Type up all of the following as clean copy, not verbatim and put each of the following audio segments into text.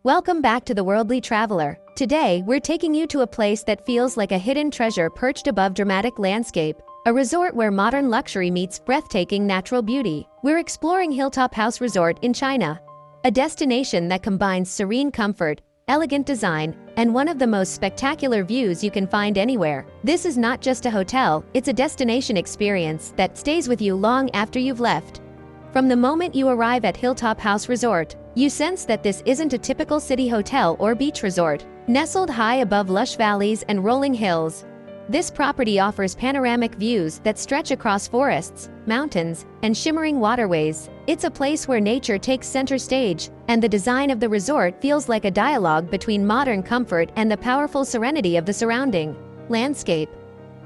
Welcome back to The Worldly Traveler. Today, we're taking you to a place that feels like a hidden treasure perched above dramatic landscape. A resort where modern luxury meets breathtaking natural beauty. We're exploring Hilltop House Resort in China. A destination that combines serene comfort, elegant design, and one of the most spectacular views you can find anywhere. This is not just a hotel, it's a destination experience that stays with you long after you've left. From the moment you arrive at Hilltop House Resort, you sense that this isn't a typical city hotel or beach resort. Nestled high above lush valleys and rolling hills, this property offers panoramic views that stretch across forests, mountains, and shimmering waterways. It's a place where nature takes center stage, and the design of the resort feels like a dialogue between modern comfort and the powerful serenity of the surrounding landscape.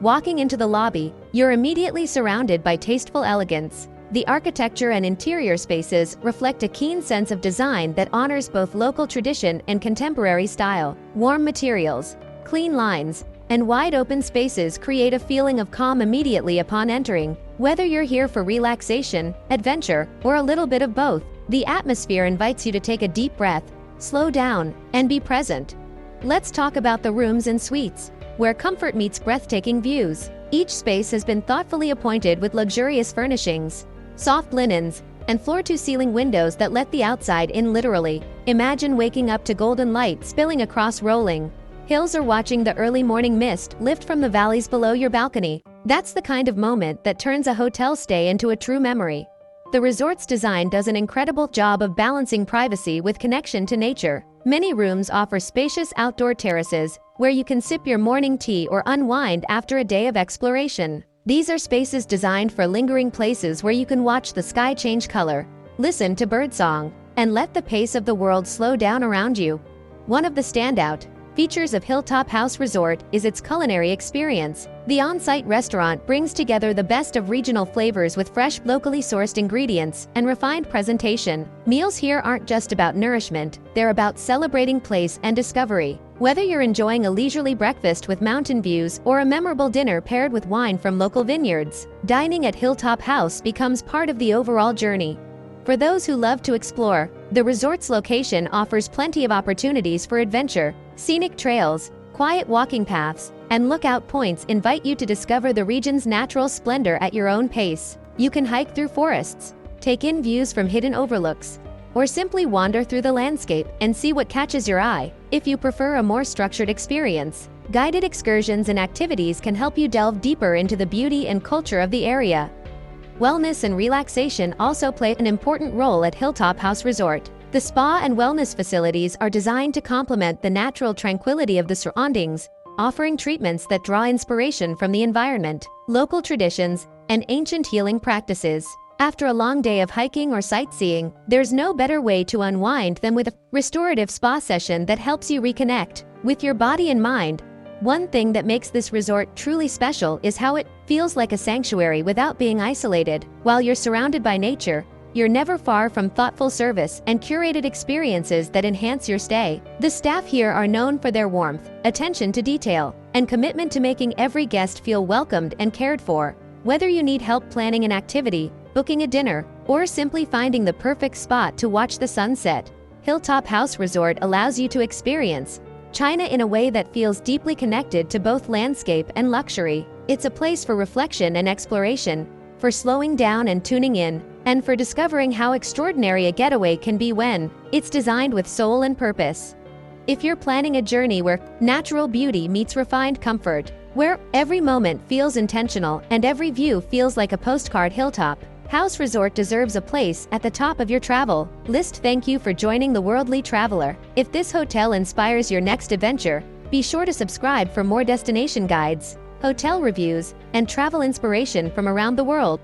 Walking into the lobby, you're immediately surrounded by tasteful elegance. The architecture and interior spaces reflect a keen sense of design that honors both local tradition and contemporary style. Warm materials, clean lines, and wide-open spaces create a feeling of calm immediately upon entering. Whether you're here for relaxation, adventure, or a little bit of both, the atmosphere invites you to take a deep breath, slow down, and be present. Let's talk about the rooms and suites, where comfort meets breathtaking views. Each space has been thoughtfully appointed with luxurious furnishings, soft linens, and floor-to-ceiling windows that let the outside in literally. Imagine waking up to golden light spilling across rolling hills or watching the early morning mist lift from the valleys below your balcony. That's the kind of moment that turns a hotel stay into a true memory. The resort's design does an incredible job of balancing privacy with connection to nature. Many rooms offer spacious outdoor terraces where you can sip your morning tea or unwind after a day of exploration. These are spaces designed for lingering places where you can watch the sky change color, listen to birdsong, and let the pace of the world slow down around you. One of the standout features of Hilltop House Resort is its culinary experience. The on-site restaurant brings together the best of regional flavors with fresh, locally sourced ingredients and refined presentation. Meals here aren't just about nourishment, they're about celebrating place and discovery. Whether you're enjoying a leisurely breakfast with mountain views or a memorable dinner paired with wine from local vineyards, dining at Hilltop House becomes part of the overall journey. For those who love to explore, the resort's location offers plenty of opportunities for adventure. Scenic trails, quiet walking paths, and lookout points invite you to discover the region's natural splendor at your own pace. You can hike through forests, take in views from hidden overlooks, or simply wander through the landscape and see what catches your eye. If you prefer a more structured experience, guided excursions and activities can help you delve deeper into the beauty and culture of the area. Wellness and relaxation also play an important role at Hilltop House Resort. The spa and wellness facilities are designed to complement the natural tranquility of the surroundings, offering treatments that draw inspiration from the environment, local traditions, and ancient healing practices. After a long day of hiking or sightseeing, there's no better way to unwind than with a restorative spa session that helps you reconnect with your body and mind. One thing that makes this resort truly special is how it feels like a sanctuary without being isolated. While you're surrounded by nature, you're never far from thoughtful service and curated experiences that enhance your stay. The staff here are known for their warmth, attention to detail, and commitment to making every guest feel welcomed and cared for. Whether you need help planning an activity, booking a dinner, or simply finding the perfect spot to watch the sunset, Hilltop House Resort allows you to experience China in a way that feels deeply connected to both landscape and luxury. It's a place for reflection and exploration, for slowing down and tuning in, and for discovering how extraordinary a getaway can be when it's designed with soul and purpose. If you're planning a journey where natural beauty meets refined comfort, where every moment feels intentional and every view feels like a postcard, Hilltop House Resort deserves a place at the top of your travel list. Thank you for joining The Worldly Traveler. If this hotel inspires your next adventure, be sure to subscribe for more destination guides, hotel reviews, and travel inspiration from around the world.